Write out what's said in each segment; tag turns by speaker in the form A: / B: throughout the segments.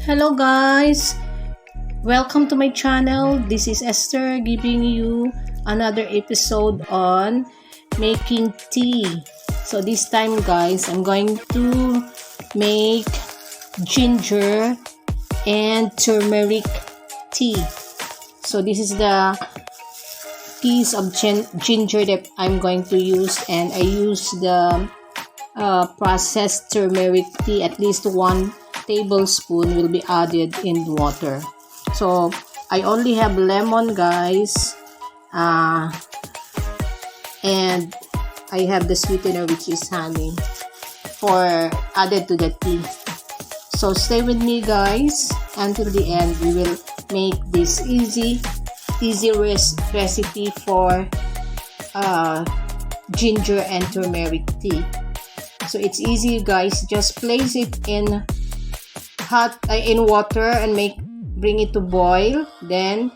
A: Hello guys, welcome to my channel. This is Esther giving you another episode on making tea. So this time guys, I'm going to make ginger and turmeric tea. So this is the piece of ginger that I'm going to use, and I use the processed turmeric tea. At least 1 tablespoon will be added in water. So I only have lemon guys, and I have the sweetener, which is honey, for added to the tea. So stay with me guys until the end. We will make this easy recipe for ginger and turmeric tea. So it's easy guys, just place it in in water and bring it to boil. Then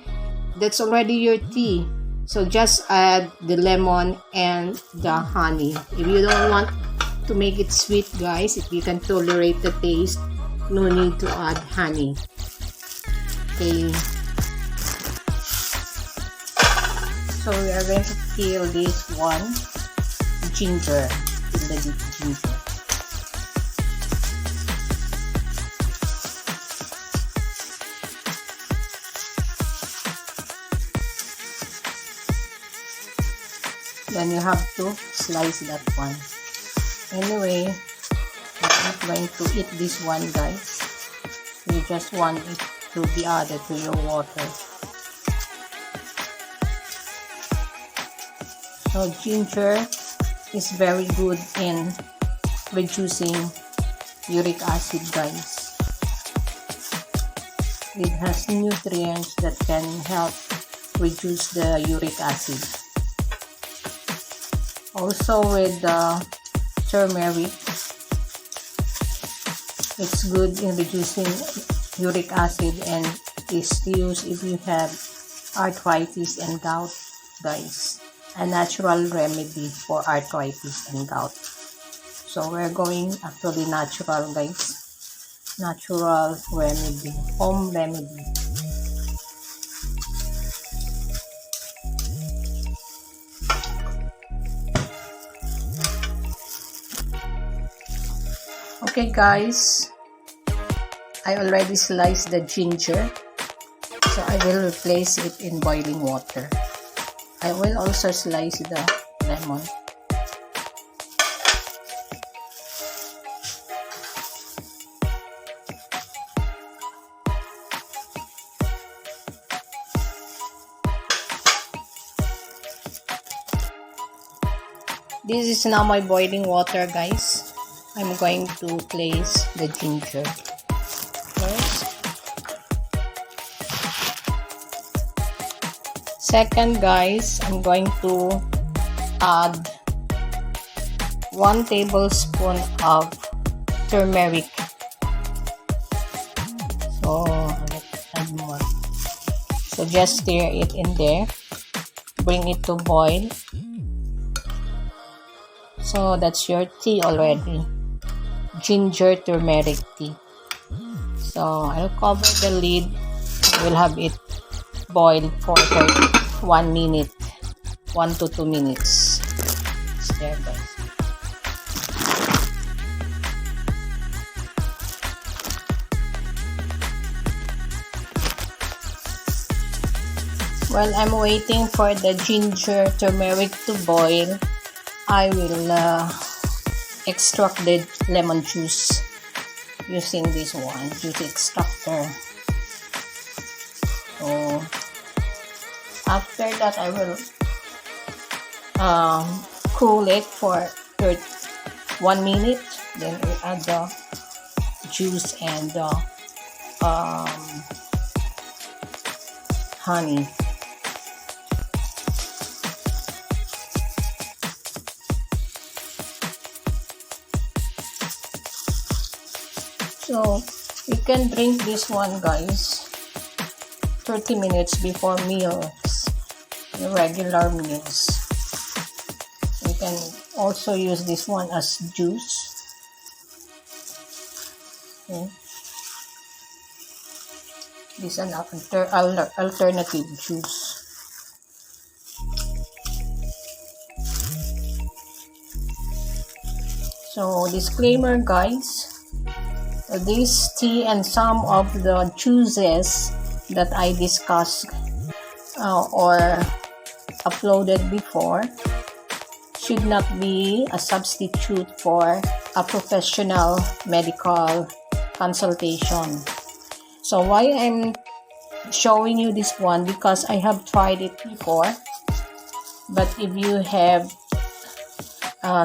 A: that's already your tea. So just add the lemon and the honey. If you don't want to make it sweet guys, if you can tolerate the taste, no need to add honey. Okay, so we are going to peel this one ginger, the ginger. Then you have to slice that one. Anyway, I'm not going to eat this one guys. You just want it to be added to your water. So ginger is very good in reducing uric acid guys. It has nutrients that can help reduce the uric acid. Also with the turmeric, it's good in reducing uric acid and is used if you have arthritis and gout guys. A natural remedy for arthritis and gout. So we're going actually natural guys. Natural remedy, home remedy. Okay guys, I already sliced the ginger, so I will replace it in boiling water. I will also slice the lemon. This is now my boiling water guys. I'm going to place the ginger first. Second guys, I'm going to add 1 tablespoon of turmeric. So let's add more. So just stir it in there. Bring it to boil. So that's your tea already. Ginger turmeric tea. So I'll cover the lid. We'll have it boiled for 1 minute, 1 to 2 minutes. It's there guys. While I'm waiting for the ginger turmeric to boil, I will extract the lemon juice using this one, juice extractor. So after that, I will cool it for 1 minute. Then we add the juice and the honey. So you can drink this one guys 30 minutes before meals, regular meals. You can also use this one as juice. Okay. This is an alternative juice. So disclaimer guys, this tea and some of the juices that I discussed or uploaded before should not be a substitute for a professional medical consultation. So why I'm showing you this one, because I have tried it before, but if you have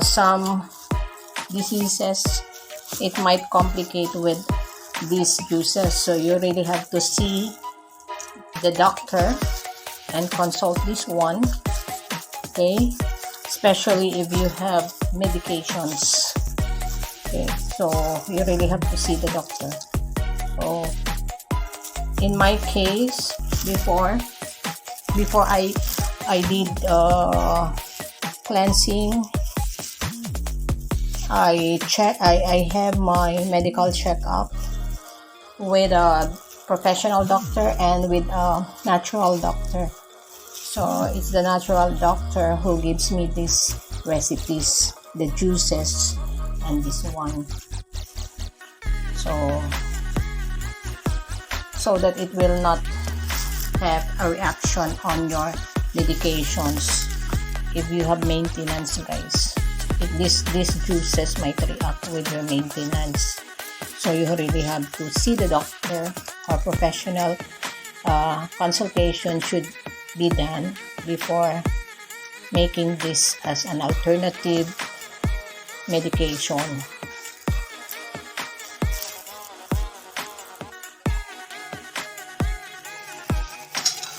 A: some diseases, it might complicate with these juices, so you really have to see the doctor and consult this one, okay, especially if you have medications. Okay, so you really have to see the doctor. So in my case, before I did cleansing, I have my medical checkup with a professional doctor and with a natural doctor. So it's the natural doctor who gives me these recipes, the juices, and this one. So that it will not have a reaction on your medications if you have maintenance, guys. These juices might react with your maintenance, so you really have to see the doctor, or professional consultation should be done before making this as an alternative medication.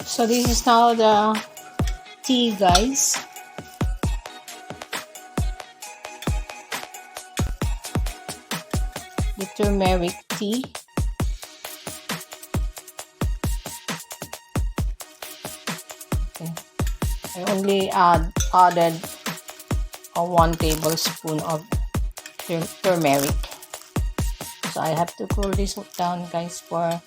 A: So this is now the tea, guys. The turmeric tea. Okay. I only added 1 tablespoon of turmeric. So I have to cool this down, guys, for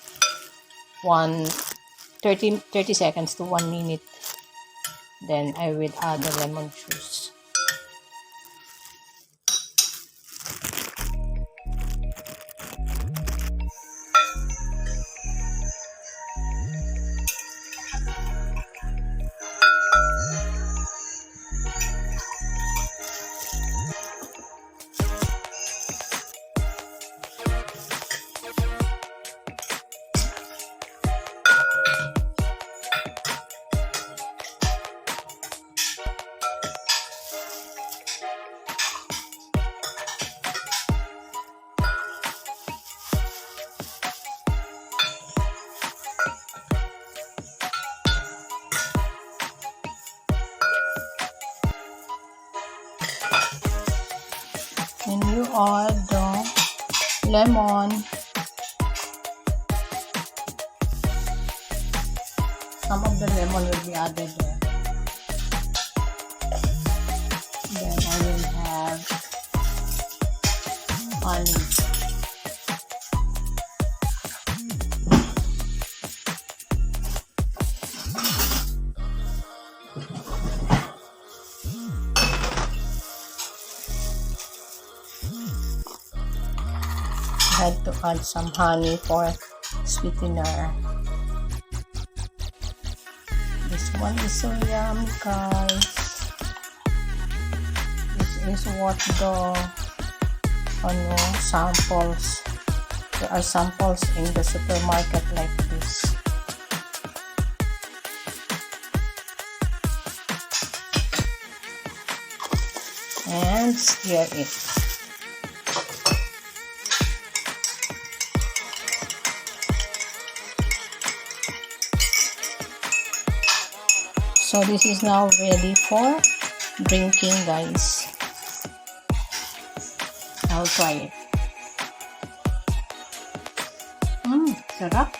A: 30 seconds to 1 minute. Then I will add the lemon juice. And you add the lemon, some of the lemon will be added there. Then I will have honey. I had to add some honey for sweetener. This one is so yummy, guys. This is what the samples. There are samples in the supermarket like this. And stir it. So this is now ready for drinking, guys. I'll try it. Sarap.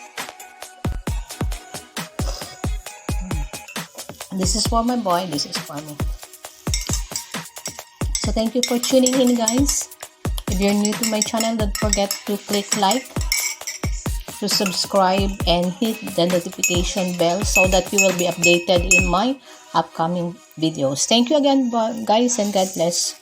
A: This is for my boy, this is for me. So thank you for tuning in, guys. If you're new to my channel, don't forget to click like, to subscribe and hit the notification bell so that you will be updated in my upcoming videos. Thank you again, guys, and God bless.